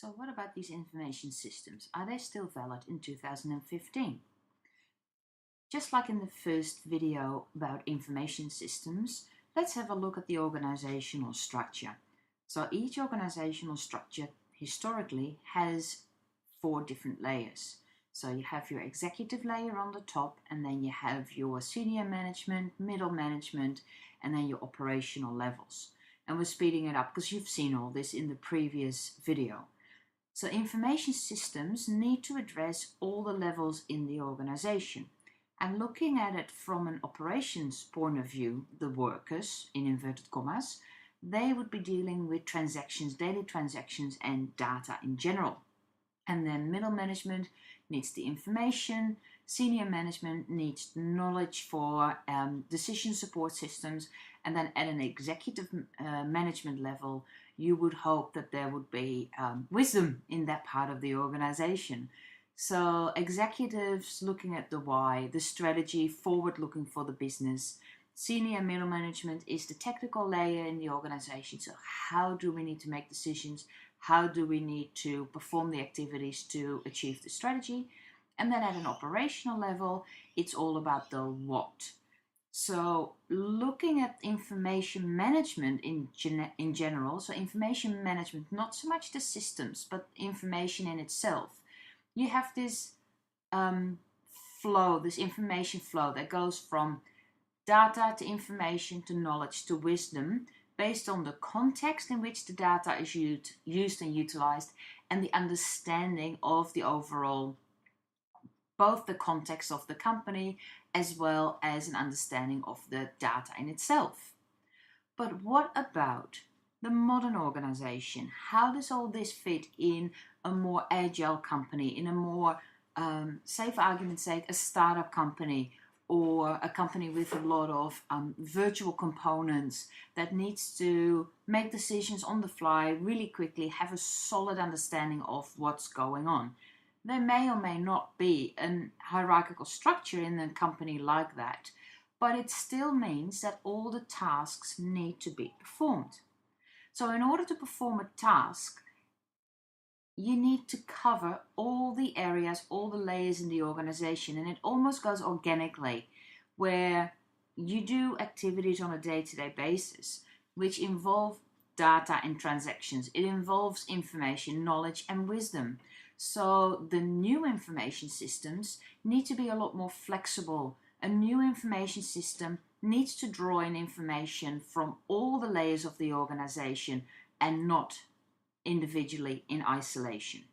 So what about these information systems? Are they still valid in 2015? Just like in the first video about information systems, let's have a look at the organizational structure. So each organizational structure historically has 4 different layers. So you have your executive layer on the top, and then you have your senior management, middle management, and then your operational levels. And we're speeding it up because you've seen all this in the previous video. So information systems need to address all the levels in the organization. And looking at it from an operations point of view, the workers, in inverted commas, they would be dealing with transactions, daily transactions, and data in general. And then middle management needs the information, senior management needs knowledge for decision support systems, and then at an executive management level, you would hope that there would be wisdom in that part of the organization. So executives looking at the why, the strategy, forward looking for the business. Senior middle management is the technical layer in the organization. So how do we need to make decisions? How do we need to perform the activities to achieve the strategy? And then at an operational level, it's all about the what. So looking at information management in general, so information management, not so much the systems, but information in itself. You have this flow, this information flow that goes from data to information to knowledge to wisdom, based on the context in which the data is used and utilized, and the understanding of the overall, both the context of the company as well as an understanding of the data in itself. But what about the modern organization? How does all this fit in a more agile company, in a more, say for argument's sake, a startup company, or a company with a lot of virtual components that needs to make decisions on the fly really quickly, have a solid understanding of what's going on? There may or may not be a hierarchical structure in a company like that, but it still means that all the tasks need to be performed. So in order to perform a task, you need to cover all the areas, all the layers in the organization, and it almost goes organically, where you do activities on a day-to-day basis, which involve data and transactions. It involves information, knowledge, and wisdom. So the new information systems need to be a lot more flexible. A new information system needs to draw in information from all the layers of the organization and not individually in isolation.